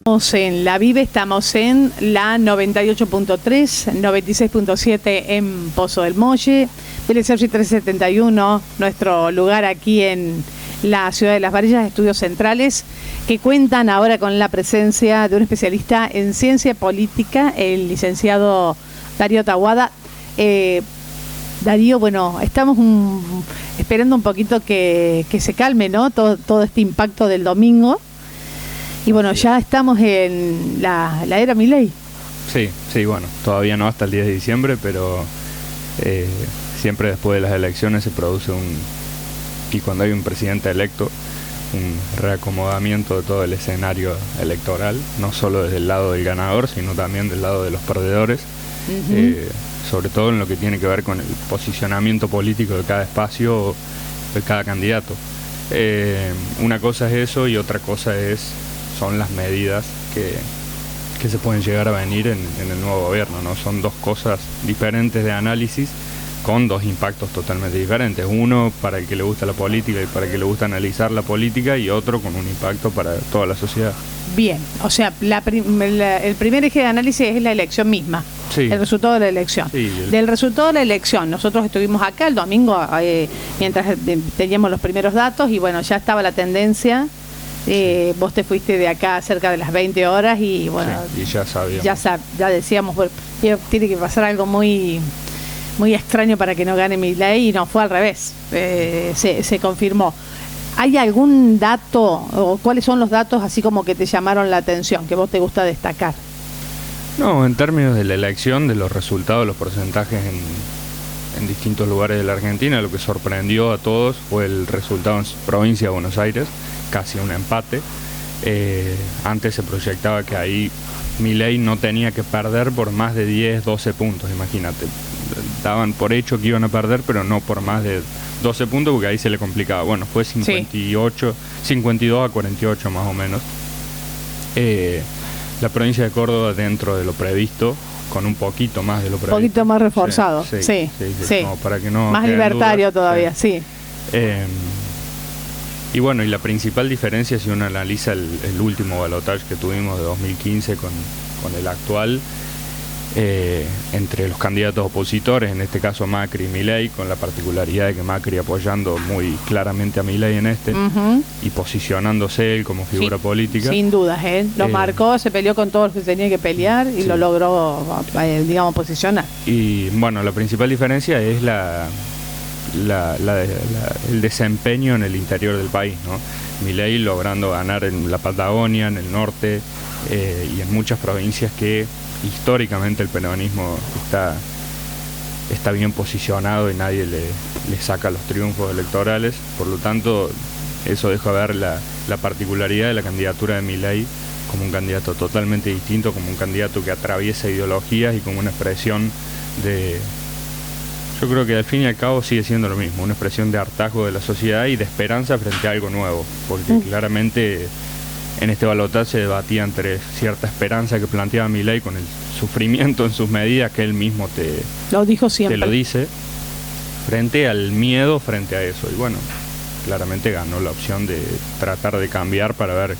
Estamos en La Vive, estamos en la 98.3, 96.7 en Pozo del Molle, Vélez Sarsfield 371, nuestro lugar aquí en la ciudad de Las Varillas, estudios centrales, que cuentan ahora con la presencia de un especialista en ciencia política, el licenciado Darío Taboada. Darío, bueno, estamos esperando un poquito que se calme, ¿no? Todo este impacto del domingo. Y bueno, ya estamos en la era Milei. Sí, bueno, todavía no hasta el 10 de diciembre, pero siempre después de las elecciones se produce y cuando hay un presidente electo, un reacomodamiento de todo el escenario electoral, no solo desde el lado del ganador, sino también del lado de los perdedores, sobre todo en lo que tiene que ver con el posicionamiento político de cada espacio, de cada candidato. Una cosa es eso y otra cosa son las medidas que se pueden llegar a venir en el nuevo gobierno, ¿no? Son dos cosas diferentes de análisis con dos impactos totalmente diferentes. Uno para el que le gusta la política y para el que le gusta analizar la política, y otro con un impacto para toda la sociedad. Bien, o sea, el primer eje de análisis es la elección misma, sí. El resultado de la elección. Sí, Del resultado de la elección, nosotros estuvimos acá el domingo mientras teníamos los primeros datos y bueno, ya estaba la tendencia. Vos te fuiste de acá cerca de las 20 horas y bueno, sí, y ya sabíamos. Ya decíamos, bueno, tiene que pasar algo muy extraño para que no gane Milei, y no, fue al revés, se confirmó. ¿Hay algún dato o cuáles son los datos así como que te llamaron la atención, que vos te gusta destacar? No, en términos de la elección, de los resultados, los porcentajes en distintos lugares de la Argentina, lo que sorprendió a todos fue el resultado en provincia de Buenos Aires, casi un empate. Antes se proyectaba que ahí Milei no tenía que perder por más de 10, 12 puntos, imagínate. Daban por hecho que iban a perder, pero no por más de 12 puntos, porque ahí se le complicaba. Bueno, fue 52 a 48 más o menos. La provincia de Córdoba dentro de lo previsto, con un poquito más de lo previsto. Un poquito más reforzado, sí. Como para que no más libertario todavía, sí. Y bueno, y la principal diferencia, si uno analiza el último balotaje que tuvimos de 2015 con el actual, entre los candidatos opositores, en este caso Macri y Milei, con la particularidad de que Macri apoyando muy claramente a Milei en y posicionándose él como figura política. Sin dudas, lo marcó, se peleó con todos los que tenía que pelear y lo logró, digamos, posicionar. Y bueno, la principal diferencia es el desempeño en el interior del país, ¿no? Milei logrando ganar en la Patagonia, en el norte y en muchas provincias que históricamente el peronismo está bien posicionado y nadie le saca los triunfos electorales. Por lo tanto, eso deja ver la particularidad de la candidatura de Milei como un candidato totalmente distinto, como un candidato que atraviesa ideologías y como una expresión yo creo que al fin y al cabo sigue siendo lo mismo, una expresión de hartazgo de la sociedad y de esperanza frente a algo nuevo, porque claramente en este balotaje se debatía entre cierta esperanza que planteaba Milei con el sufrimiento en sus medidas, que él mismo lo dijo siempre, te lo dice, frente al miedo frente a eso. Y bueno, claramente ganó la opción de tratar de cambiar para ver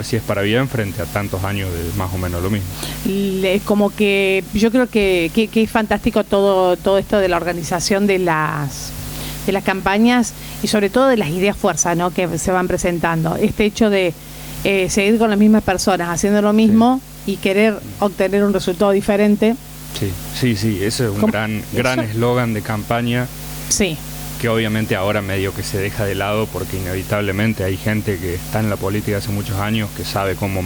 si es para bien frente a tantos años de más o menos lo mismo. Como que yo creo que es fantástico todo esto de la organización de las campañas y sobre todo de las ideas fuerza, ¿no?, que se van presentando. Este hecho de seguir con las mismas personas haciendo lo mismo y querer obtener un resultado diferente. Sí, ese es un gran eslogan de campaña. Sí. Que obviamente ahora medio que se deja de lado porque inevitablemente hay gente que está en la política hace muchos años, que sabe cómo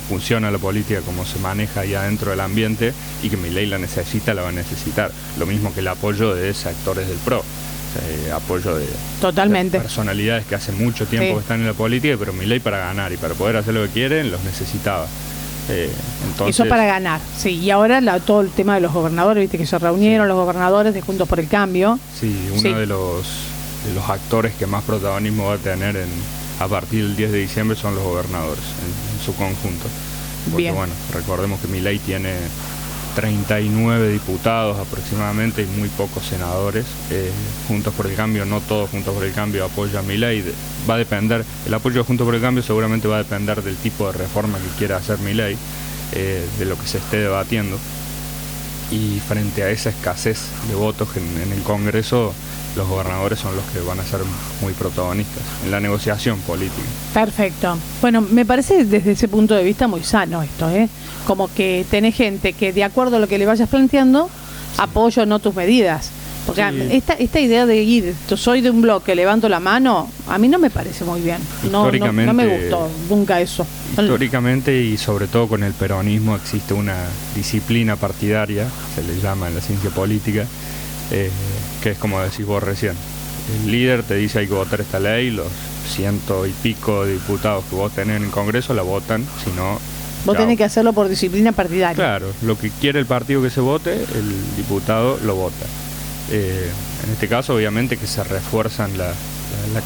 funciona la política, cómo se maneja ahí adentro del ambiente, y que Milei la va a necesitar. Lo mismo que el apoyo de sectores del PRO. Apoyo de personalidades que hace mucho tiempo que están en la política, pero Milei para ganar y para poder hacer lo que quieren los necesitaba. Eso para ganar, sí. Y ahora todo el tema de los gobernadores, viste que se reunieron los gobernadores de Juntos por el Cambio. Sí, uno de los actores que más protagonismo va a tener a partir del 10 de diciembre son los gobernadores en su conjunto. Porque bueno, recordemos que Milei tiene 39 diputados aproximadamente y muy pocos senadores. Juntos por el Cambio, no todos Juntos por el Cambio apoyan Milei. Va a depender, el apoyo de Juntos por el Cambio seguramente va a depender del tipo de reforma que quiera hacer Milei, de lo que se esté debatiendo. Y frente a esa escasez de votos en el Congreso, los gobernadores son los que van a ser muy protagonistas en la negociación política. Perfecto. Bueno, me parece desde ese punto de vista muy sano esto, ¿eh? Como que tenés gente que de acuerdo a lo que le vayas planteando, apoyo no tus medidas. Porque esta idea de ir, yo soy de un bloque, levanto la mano, a mí no me parece muy bien. No me gustó nunca eso. Históricamente y sobre todo con el peronismo existe una disciplina partidaria, se le llama en la ciencia política, que es como decís vos recién. El líder te dice hay que votar esta ley, los 100 y pico de diputados que vos tenés en el Congreso la votan, si no... Vos tenés que hacerlo por disciplina partidaria. Claro, lo que quiere el partido que se vote, el diputado lo vota. En este caso obviamente que se refuerzan la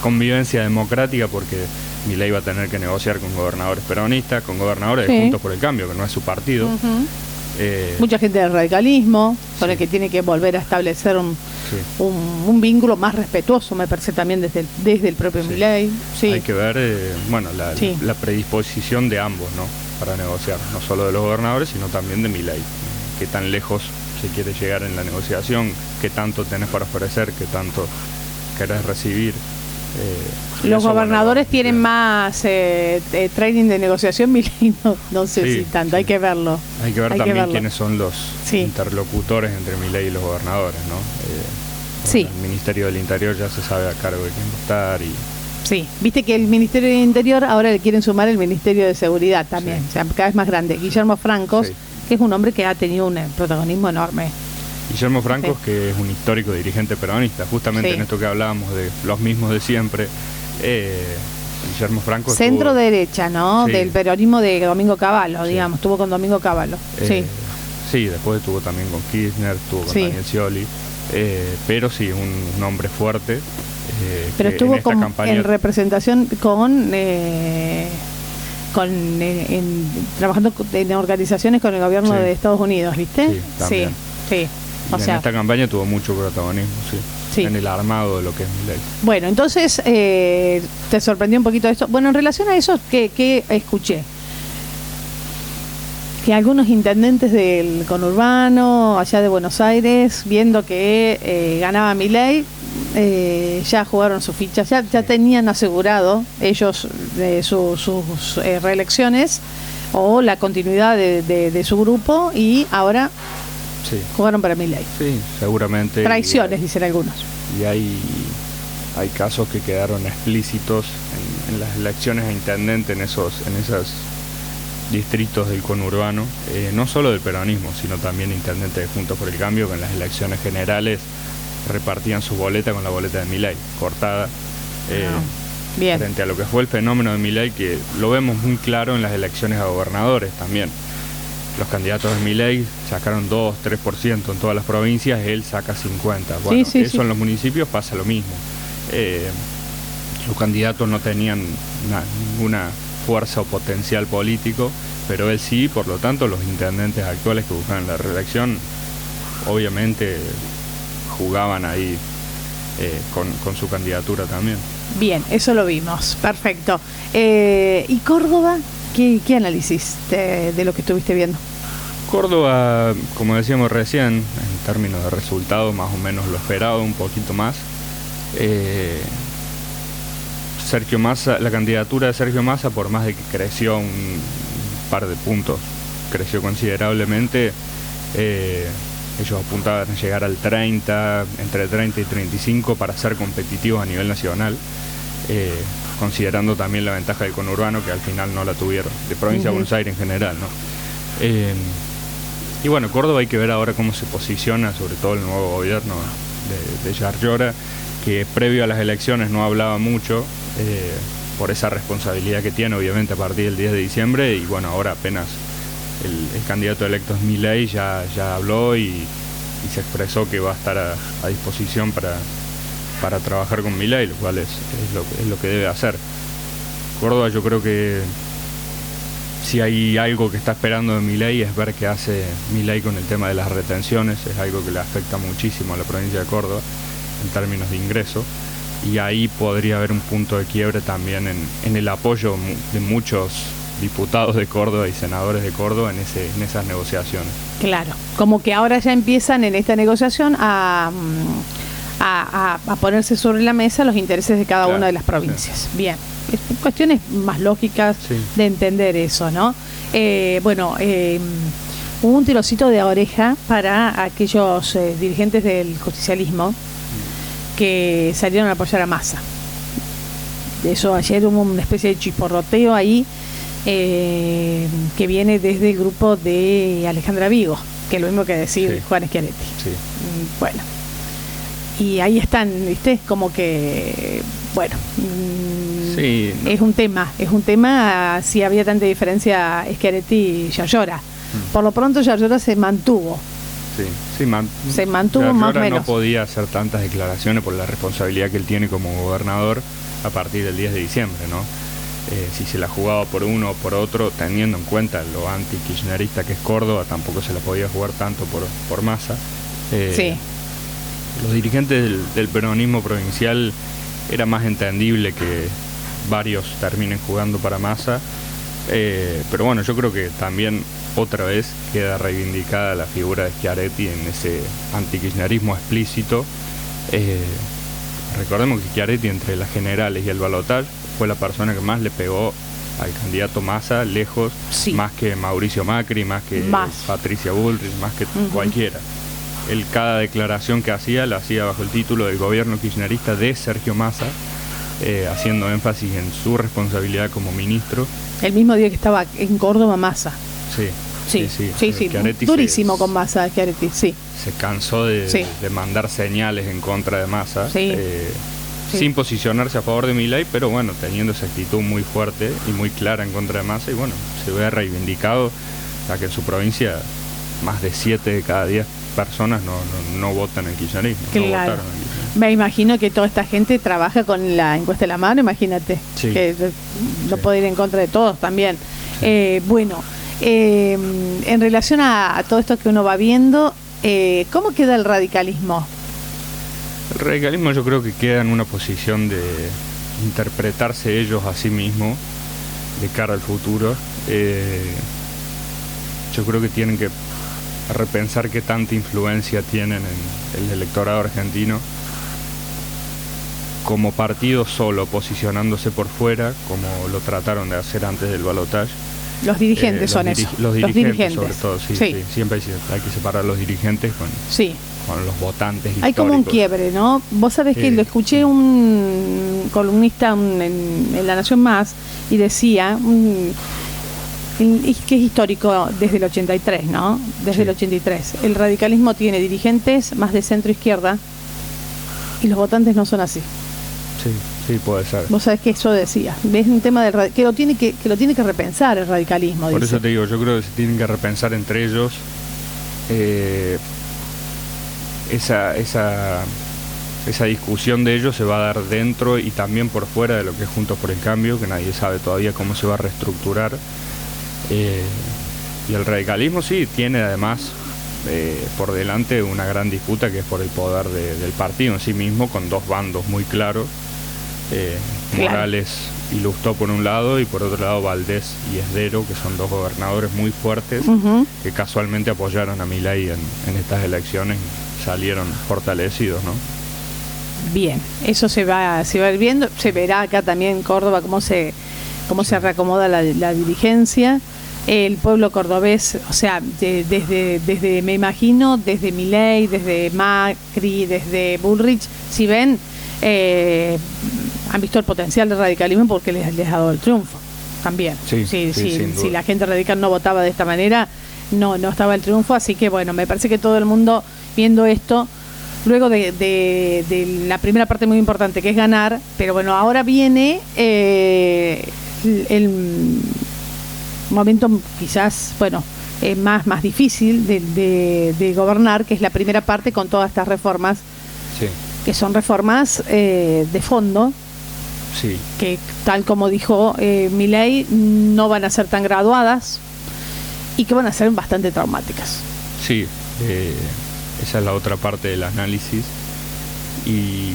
convivencia democrática porque Milei va a tener que negociar con gobernadores peronistas, con gobernadores de Juntos por el Cambio, que no es su partido. Mucha gente del radicalismo, con el que tiene que volver a establecer un vínculo más respetuoso, me parece también desde el propio Milei. Hay que ver la predisposición de ambos, ¿no? Para negociar, no solo de los gobernadores, sino también de Milei. Qué tan lejos se quiere llegar en la negociación, qué tanto tenés para ofrecer, qué tanto querés recibir. Los gobernadores tienen más training de negociación, Milei no sé si tanto, hay que verlo. Hay que ver también quiénes son los interlocutores entre Milei y los gobernadores, ¿no? El Ministerio del Interior ya se sabe a cargo de quién va a estar y... Sí, viste que el Ministerio del Interior ahora le quieren sumar el Ministerio de Seguridad también, o sea, cada vez más grande. Guillermo Francos, que es un hombre que ha tenido un protagonismo enorme. Guillermo Francos, que es un histórico dirigente peronista, justamente en esto que hablábamos de los mismos de siempre. Guillermo Francos centro derecha, ¿no? Del peronismo de Domingo Cavallo, digamos, estuvo con Domingo Cavallo. Sí, después estuvo también con Kirchner, estuvo con Daniel Scioli, pero sí, un hombre fuerte. Pero estuvo en representación trabajando en organizaciones con el gobierno de Estados Unidos, ¿viste? Sí, también. Sí. En esta campaña tuvo mucho protagonismo, en el armado de lo que es Milei. Bueno, entonces, ¿te sorprendió un poquito esto? Bueno, en relación a eso, ¿qué escuché? Que algunos intendentes del conurbano, allá de Buenos Aires, viendo que ganaba Milei, ya jugaron sus fichas, ya tenían asegurado ellos sus reelecciones o la continuidad de su grupo y ahora jugaron para Milei. Sí, seguramente. Traiciones, dicen algunos. Y hay casos que quedaron explícitos en las elecciones a intendente en esos distritos del conurbano, no solo del peronismo, sino también intendentes de Juntos por el Cambio, que en las elecciones generales repartían su boleta con la boleta de Milei, cortada, frente a lo que fue el fenómeno de Milei, que lo vemos muy claro en las elecciones a gobernadores también. Los candidatos de Milei sacaron 2-3% en todas las provincias, él saca 50%. Bueno, en los municipios pasa lo mismo. Sus candidatos no tenían ninguna fuerza o potencial político, pero él sí, por lo tanto los intendentes actuales que buscaban la reelección obviamente jugaban ahí con su candidatura también. Bien, eso lo vimos, perfecto. ¿Y Córdoba? ¿Qué análisis de lo que estuviste viendo? Córdoba, como decíamos recién, en términos de resultados más o menos lo esperado, un poquito más. Sergio Massa, la candidatura de Sergio Massa, por más de que creció un par de puntos, creció considerablemente, ellos apuntaban a llegar al 30, entre 30 y 35 para ser competitivos a nivel nacional, considerando también la ventaja del conurbano, que al final no la tuvieron, de provincia de Buenos Aires en general, ¿no? Y bueno, Córdoba hay que ver ahora cómo se posiciona, sobre todo el nuevo gobierno de Yarlora, que previo a las elecciones no hablaba mucho, por esa responsabilidad que tiene obviamente a partir del 10 de diciembre, y bueno, ahora apenas el candidato electo es Milei, ya habló y se expresó que va a estar a disposición para trabajar con Milei, lo cual es lo que debe hacer. Córdoba yo creo que si hay algo que está esperando de Milei es ver qué hace Milei con el tema de las retenciones. Es algo que le afecta muchísimo a la provincia de Córdoba en términos de ingreso, y ahí podría haber un punto de quiebre también en el apoyo de muchos diputados de Córdoba y senadores de Córdoba en esas negociaciones. Claro, como que ahora ya empiezan en esta negociación a ponerse sobre la mesa los intereses de cada una de las provincias. Sí. Bien, cuestiones más lógicas de entender eso, ¿no? Hubo un tirocito de oreja para aquellos dirigentes del justicialismo que salieron a apoyar a Massa. De eso ayer hubo una especie de chisporroteo ahí, que viene desde el grupo de Alejandra Vigo, que es lo mismo que decir Juan Schiaretti. Sí. Bueno, y ahí están, ¿viste? Como que, bueno, sí, no. es un tema, si había tanta diferencia Schiaretti y Yarlora. Por lo pronto Yarlora se mantuvo. Se mantuvo más o menos. No podía hacer tantas declaraciones por la responsabilidad que él tiene como gobernador a partir del 10 de diciembre, ¿no? Si se la jugaba por uno o por otro, teniendo en cuenta lo anti-kirchnerista que es Córdoba, tampoco se la podía jugar tanto por Massa. Los dirigentes del peronismo provincial era más entendible que varios terminen jugando para Massa, pero bueno, yo creo que también otra vez queda reivindicada la figura de Schiaretti en ese anti-kirchnerismo explícito. Recordemos que Schiaretti, entre las generales y el balotaje, fue la persona que más le pegó al candidato Massa, lejos, más que Mauricio Macri, más que Patricia Bullrich, más que cualquiera. Él, cada declaración que hacía, la hacía bajo el título del gobierno kirchnerista de Sergio Massa, haciendo énfasis en su responsabilidad como ministro. El mismo día que estaba en Córdoba Massa. Sí, durísimo con Massa, Schiaretti, sí. Se cansó de mandar señales en contra de Massa, sin posicionarse a favor de Milei, pero bueno, teniendo esa actitud muy fuerte y muy clara en contra de Massa, y bueno, se ve reivindicado, ya que en su provincia más de 7 de cada 10 personas no votan en kirchnerismo. Claro. No votaron en kirchnerismo. Me imagino que toda esta gente trabaja con la encuesta de la mano, imagínate, que no puede ir en contra de todos también. En relación a todo esto que uno va viendo, ¿cómo queda el radicalismo? El radicalismo yo creo que queda en una posición de interpretarse ellos a sí mismos de cara al futuro. Yo creo que tienen que repensar qué tanta influencia tienen en el electorado argentino como partido solo, posicionándose por fuera, como lo trataron de hacer antes del balotaje. Los dirigentes son eso. Los dirigentes sobre todo, siempre hay que separar los dirigentes con los votantes históricos. Hay como un quiebre, ¿no? Vos sabés que lo escuché un columnista en La Nación Más y decía que es histórico desde el 83, ¿no? Desde el 83. El radicalismo tiene dirigentes más de centro-izquierda y los votantes no son así. Sí, puede ser. Vos sabés que eso decía. Es un tema que lo tiene que repensar el radicalismo. Por eso te digo, yo creo que se tienen que repensar entre ellos esa discusión de ellos se va a dar dentro y también por fuera de lo que es Juntos por el Cambio, que nadie sabe todavía cómo se va a reestructurar. Y el radicalismo tiene además por delante una gran disputa que es por el poder del partido en sí mismo, con dos bandos muy claros. Morales y Lustó por un lado, y por otro lado Valdés y Esdero, que son dos gobernadores muy fuertes, que casualmente apoyaron a Milei en estas elecciones y salieron fortalecidos, ¿no? Bien, eso se va a ir viendo, se verá acá también en Córdoba cómo se reacomoda la dirigencia. El pueblo cordobés, o sea, desde me imagino, desde Milei, desde Macri, desde Bullrich, si ven, han visto el potencial del radicalismo porque les ha dado el triunfo también. Si la gente radical no votaba de esta manera, no estaba el triunfo, así que bueno, me parece que todo el mundo viendo esto, luego de la primera parte muy importante que es ganar, pero bueno, ahora viene el momento quizás, más difícil de gobernar, que es la primera parte con todas estas reformas, que son reformas de fondo, Sí. Que tal como dijo Milei, no van a ser tan graduadas y que van a ser bastante traumáticas. Sí, esa es la otra parte del análisis, y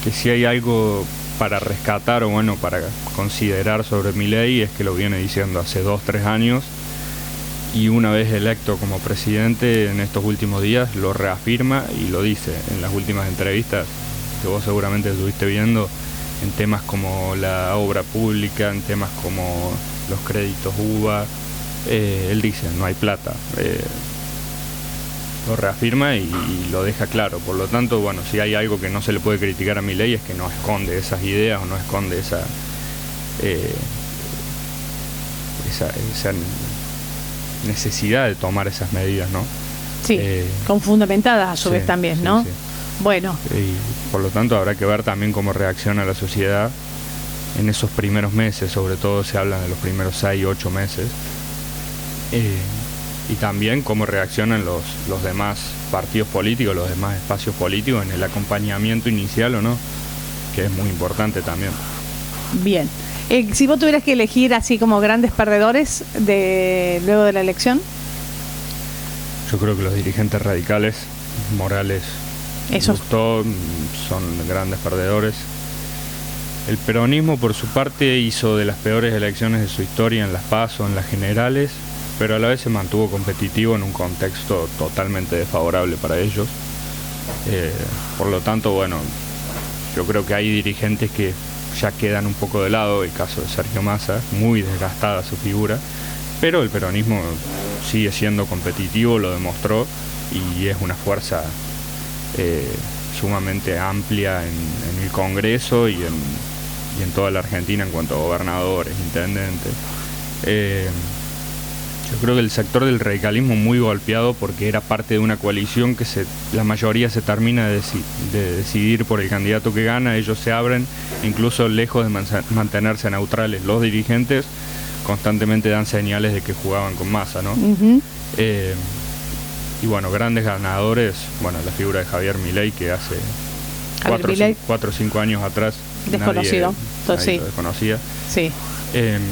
que si hay algo para rescatar o bueno, para considerar sobre Milei, es que lo viene diciendo hace 2-3 años, y una vez electo como presidente en estos últimos días lo reafirma y lo dice en las últimas entrevistas que vos seguramente estuviste viendo, en temas como la obra pública, en temas como los créditos UVA. Él dice, no hay plata. Lo reafirma y lo deja claro. Por lo tanto, bueno, si hay algo que no se le puede criticar a Milei, es que no esconde esas ideas o no esconde esa necesidad de tomar esas medidas, ¿no? Sí, con fundamentadas a su vez también, ¿no? Sí. Bueno. Y por lo tanto habrá que ver también cómo reacciona la sociedad en esos primeros meses, sobre todo se habla de los primeros 6-8 meses, y también cómo reaccionan los demás partidos políticos, los demás espacios políticos en el acompañamiento inicial o no, que es muy importante también. Bien. Si vos tuvieras que elegir así como grandes perdedores luego de la elección. Yo creo que los dirigentes radicales, Morales, Lustó, son grandes perdedores. El peronismo, por su parte, hizo de las peores elecciones de su historia en las PASO, en las generales, pero a la vez se mantuvo competitivo en un contexto totalmente desfavorable para ellos. Por lo tanto, bueno, yo creo que hay dirigentes que ya quedan un poco de lado, el caso de Sergio Massa, muy desgastada su figura, pero el peronismo sigue siendo competitivo, lo demostró, y es una fuerza sumamente amplia en el Congreso y en toda la Argentina en cuanto a gobernadores, intendentes. Yo creo que el sector del radicalismo muy golpeado porque era parte de una coalición que la mayoría se termina de decidir por el candidato que gana, ellos se abren, incluso lejos de mantenerse neutrales. Los dirigentes constantemente dan señales de que jugaban con Massa, ¿no? Uh-huh. Y bueno, grandes ganadores, bueno, la figura de Javier Milei, que hace 4 o 5 años atrás desconocido, nadie lo desconocía. Sí.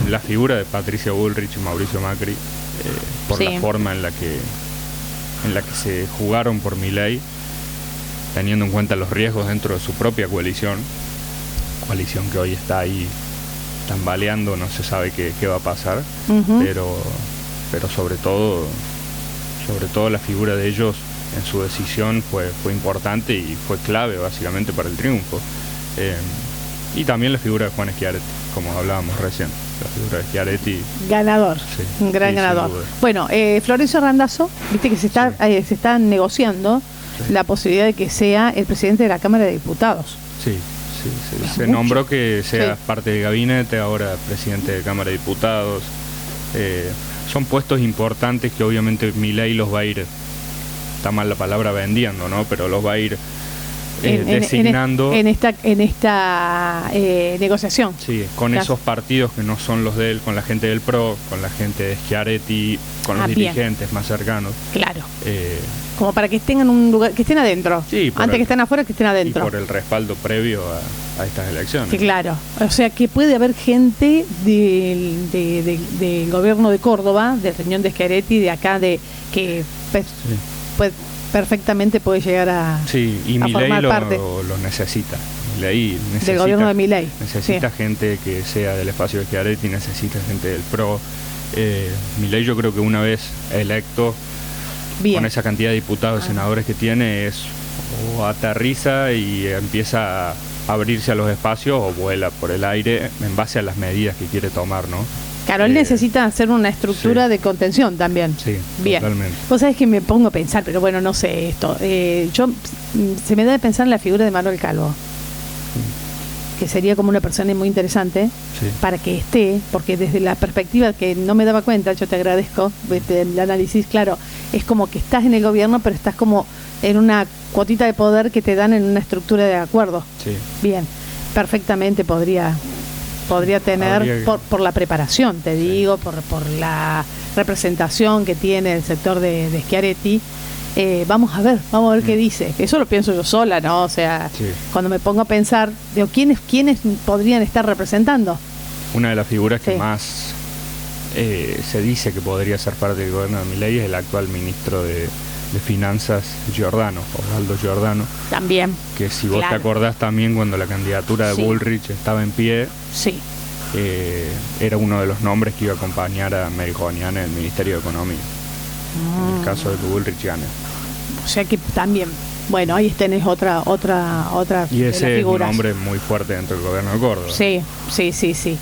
La figura de Patricia Bullrich y Mauricio Macri, por la forma en la que se jugaron por Milei, teniendo en cuenta los riesgos dentro de su propia coalición que hoy está ahí tambaleando, no se sabe qué va a pasar. Uh-huh. pero sobre todo la figura de ellos en su decisión fue importante y fue clave básicamente para el triunfo. Y también la figura de Juan Schiaretti, como hablábamos recién, la figura de Schiaretti. Ganador, sí, un gran ganador. Bueno, Florencio Randazzo, viste que se está negociando la posibilidad de que sea el presidente de la Cámara de Diputados. Sí. Se nombró que sea parte del gabinete, ahora presidente de Cámara de Diputados. Son puestos importantes que obviamente Milei los va a ir, está mal la palabra vendiendo, ¿no? Pero los va a ir designando en esta negociación. Sí, con esos partidos que no son los de él, con la gente del PRO, con la gente de Schiaretti, con los dirigentes más cercanos. Claro. Como para que tengan un lugar, que estén adentro. Sí, antes que estén afuera, que estén adentro. Y por el respaldo previo a estas elecciones. Sí, claro. O sea que puede haber gente del gobierno de Córdoba, del Reunión de Schiaretti, de acá, que perfectamente puede llegar a y Milei formar parte. Lo necesita. Milei necesita del gobierno de Milei. Necesita gente que sea del espacio de Schiaretti, necesita gente del PRO. Milei, yo creo que una vez electo, con esa cantidad de diputados y senadores que tiene, o aterriza y empieza a abrirse a los espacios, o vuela por el aire en base a las medidas que quiere tomar, ¿no? Claro, él necesita hacer una estructura de contención también. Sí, bien. Totalmente. Vos sabés que me pongo a pensar, pero bueno, no sé esto. Se me da de pensar en la figura de Manuel Calvo, que sería como una persona muy interesante para que esté, porque desde la perspectiva que no me daba cuenta, yo te agradezco, el análisis, claro, es como que estás en el gobierno, pero estás como en una cuotita de poder que te dan en una estructura de acuerdo. Sí. Bien, perfectamente podría tener, por la preparación, te digo, por la representación que tiene el sector de Schiaretti, vamos a ver qué dice. Eso lo pienso yo sola, ¿no? O sea, Sí. cuando me pongo a pensar, digo, ¿quiénes podrían estar representando? Una de las figuras que Sí. más se dice que podría ser parte del gobierno de Milei es el actual ministro de Finanzas, Giordano, Osvaldo Giordano, También, que si vos Claro. te acordás también cuando la candidatura de Sí. Bullrich estaba en pie, sí. era uno de los nombres que iba a acompañar a Melconian en el Ministerio de Economía, en el caso de que Bullrich gane. O sea que también, bueno, ahí tenés otra Y de las ese es un figuras. hombre muy fuerte dentro del gobierno de Córdoba. Sí,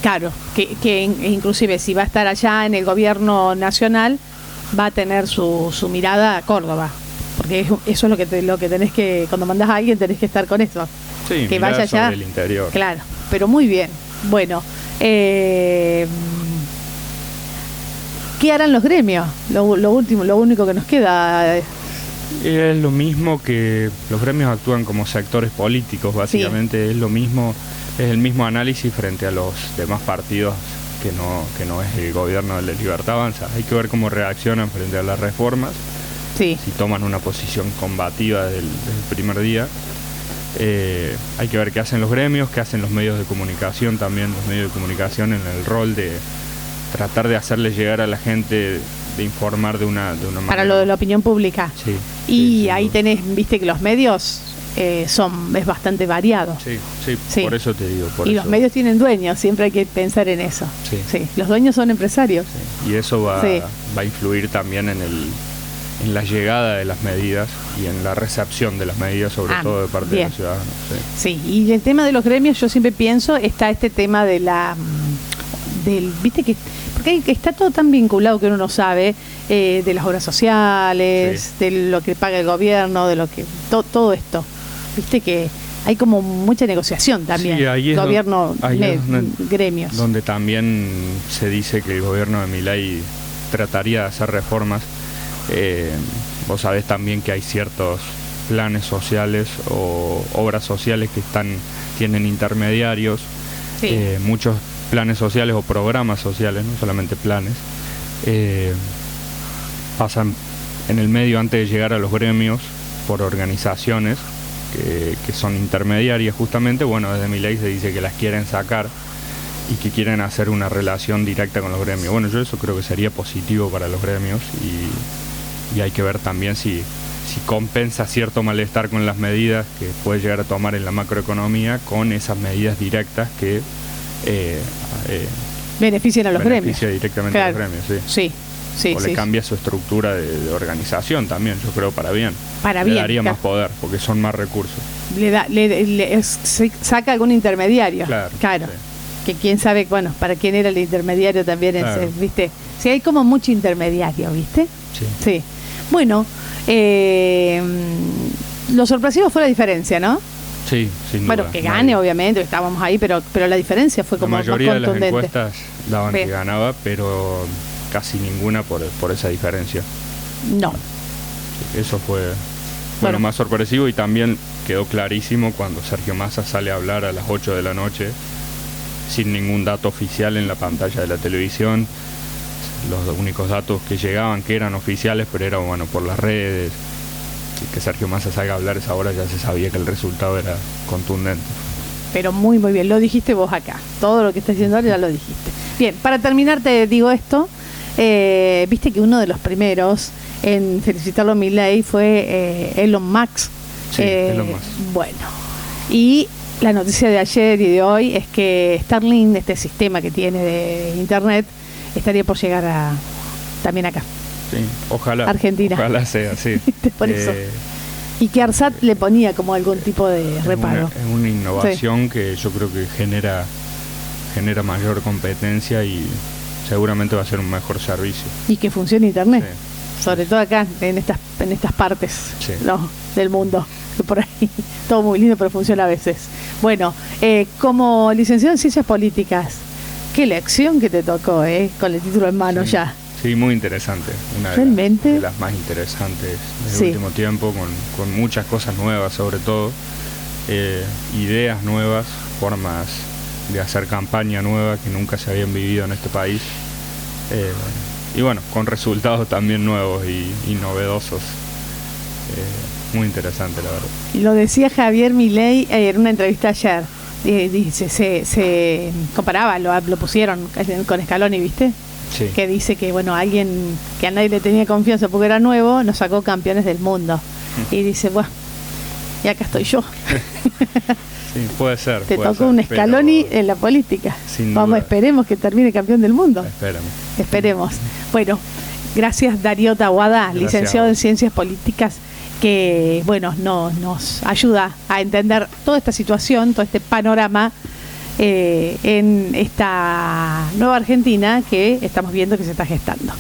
claro. Que inclusive si va a estar allá en el gobierno nacional, va a tener su mirada a Córdoba. Porque eso es lo que tenés que, cuando mandás a alguien tenés que estar con eso. Sí, que mirá vaya allá. sobre el interior. Claro, pero muy bien. Bueno, ¿qué harán los gremios? Lo único que nos queda. Es lo mismo que los gremios actúan como sectores políticos, básicamente es lo mismo, es el mismo análisis frente a los demás partidos que no es el gobierno de la Libertad Avanza. Hay que ver cómo reaccionan frente a las reformas, Sí, si toman una posición combativa desde el primer día. Hay que ver qué hacen los gremios, qué hacen los medios de comunicación también, los medios de comunicación en el rol de tratar de hacerle llegar a la gente, de informar de una manera. para lo de la opinión pública. Sí, Y sí, ahí sin duda. tenés, viste que los medios es bastante variado. Sí, por eso te digo. Y los medios tienen dueños, siempre hay que pensar en eso. Sí. Los dueños son empresarios. Y eso va Sí. a influir también en la llegada de las medidas y en la recepción de las medidas, sobre todo de parte de bien. los ciudadanos. Sí. Sí, y el tema de los gremios, yo siempre pienso, está este tema de viste que, porque está todo tan vinculado que uno no sabe, de las obras sociales, de lo que paga el gobierno, de lo que, todo esto. Viste que hay como mucha negociación también, Sí, ahí es gobierno, ahí es donde- gremios. Donde también se dice que el gobierno de Milei trataría de hacer reformas. Vos sabés también que hay ciertos planes sociales o obras sociales que tienen intermediarios, Sí. muchos planes sociales o programas sociales, no solamente planes, pasan en el medio antes de llegar a los gremios por organizaciones que son intermediarias justamente. Bueno, desde Milei se dice que las quieren sacar y que quieren hacer una relación directa con los gremios. Bueno, yo eso creo que sería positivo para los gremios y hay que ver también si compensa cierto malestar con las medidas que puede llegar a tomar en la macroeconomía con esas medidas directas que Benefician a los beneficia gremios. directamente a los Claro. gremios, sí. Sí, O le cambia su estructura de organización también, yo creo, para bien. Para le bien, daría claro. más poder, porque son más recursos. Se saca algún intermediario. Claro, Que quién sabe, bueno, para quién era el intermediario también, Claro. ¿viste? Sí, hay como mucho intermediario, ¿viste? Sí. Sí. Bueno, lo sorpresivo fue la diferencia, ¿no? Sí, sin duda. Bueno, que gane, obviamente, estábamos ahí, pero la diferencia fue La como más mayoría de las contundente. encuestas daban Bien. que ganaba, pero casi ninguna por esa diferencia. No. Eso fue Bueno. lo más sorpresivo, y también quedó clarísimo cuando Sergio Massa sale a hablar a las 8 de la noche sin ningún dato oficial en la pantalla de la televisión. Los únicos datos que llegaban, que eran oficiales, pero eran, bueno, por las redes. Y que Sergio Massa salga a hablar a esa hora, ya se sabía que el resultado era contundente. Pero muy, muy bien. Lo dijiste vos acá. Todo lo que estás diciendo ahora ya lo dijiste. Bien, para terminar te digo esto. Viste que uno de los primeros en felicitarlo a Milei fue Elon Musk. Sí, Elon Musk. Bueno, y la noticia de ayer y de hoy es que Starlink, este sistema que tiene de internet, estaría por llegar también acá. Sí, ojalá. Argentina. Ojalá sea, sí. Por eso. Y que ARSAT le ponía como algún tipo de reparo. Es una innovación que yo creo que genera mayor competencia y seguramente va a ser un mejor servicio. Y que funcione internet. Sí. Sobre todo acá, en estas partes, Sí. ¿no?, del mundo. Que por ahí todo muy lindo, pero funciona a veces. Bueno, como licenciado en Ciencias Políticas, qué lección que te tocó, con el título en mano Sí. ya. Sí, muy interesante. Una Realmente. de las más interesantes del Sí. último tiempo, con muchas cosas nuevas sobre todo, ideas nuevas, formas de hacer campaña nueva que nunca se habían vivido en este país. Y bueno, con resultados también nuevos y novedosos. muy interesante, la verdad. Lo decía Javier Milei en una entrevista ayer. Dice, se comparaba, lo pusieron con Scaloni, ¿viste? Sí. Que dice que, bueno, alguien que a nadie le tenía confianza porque era nuevo, nos sacó campeones del mundo. Y dice, bueno, y acá estoy yo. Sí, puede ser. Te tocó un Scaloni en la política. Vamos, esperemos que termine campeón del mundo. Esperemos. Bueno, gracias Darío Taboada, licenciado en Ciencias Políticas, que bueno, nos ayuda a entender toda esta situación, todo este panorama en esta nueva Argentina que estamos viendo que se está gestando.